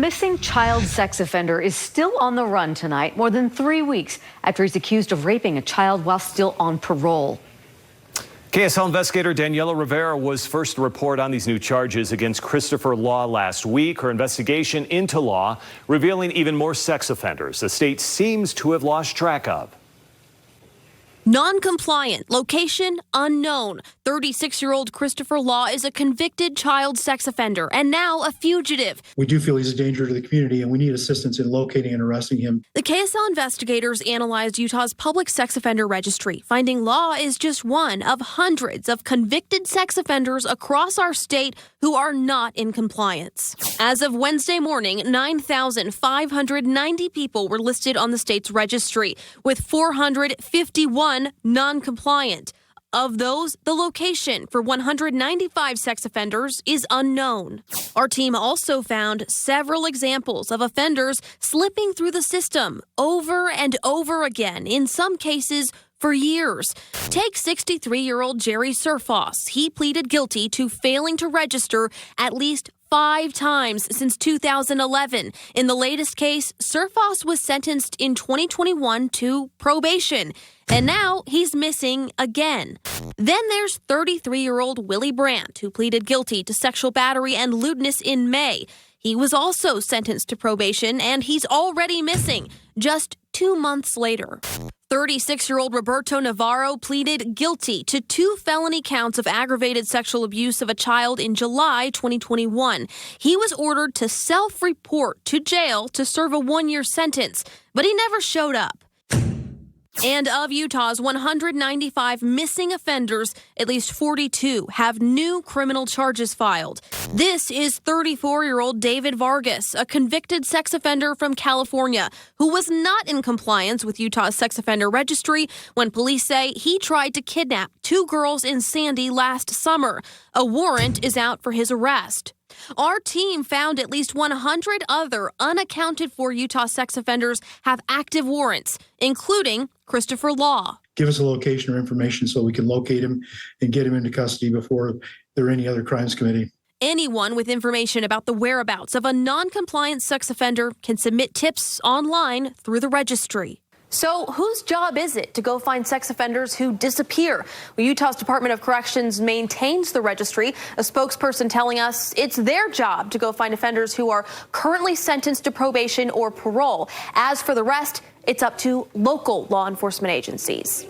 missing child sex offender is still on the run tonight, more than 3 weeks after he's accused of raping a child while still on parole. KSL investigator Daniela Rivera was first to report on these new charges against Christopher Law last week. Her investigation into Law revealing even more sex offenders the state seems to have lost track of. Non-compliant, location unknown. 36-year-old Christopher Law is a convicted child sex offender and now a fugitive. We do feel he's a danger to the community and we need assistance in locating and arresting him. The KSL investigators analyzed Utah's public sex offender registry, finding Law is just one of hundreds of convicted sex offenders across our state who are not in compliance. As of Wednesday morning, 9,590 people were listed on the state's registry, with 451 non-compliant. Of those, the location for 195 sex offenders is unknown. Our team also found several examples of offenders slipping through the system over and over again, in some cases for years. Take 63-year-old Jerry Surfoss. He pleaded guilty to failing to register at least 5 times since 2011. In the latest case, Surfoss was sentenced in 2021 to probation, and now he's missing again. Then there's 33-year-old Willie Brandt, who pleaded guilty to sexual battery and lewdness in May. He was also sentenced to probation, and he's already missing just 2 months later. 36-year-old Roberto Navarro pleaded guilty to 2 felony counts of aggravated sexual abuse of a child in July 2021. He was ordered to self-report to jail to serve a 1-year sentence, but he never showed up. And of Utah's 195 missing offenders, at least 42 have new criminal charges filed. This is 34-year-old David Vargas, a convicted sex offender from California, who was not in compliance with Utah's sex offender registry when police say he tried to kidnap 2 girls in Sandy last summer. A warrant is out for his arrest. Our team found at least 100 other unaccounted for Utah sex offenders have active warrants, including Christopher Law. Give us a location or information so we can locate him and get him into custody before there are any other crimes committed. Anyone with information about the whereabouts of a non-compliant sex offender can submit tips online through the registry. So whose job is it to go find sex offenders who disappear? Well, Utah's Department of Corrections maintains the registry, a spokesperson telling us it's their job to go find offenders who are currently sentenced to probation or parole. As for the rest, it's up to local law enforcement agencies.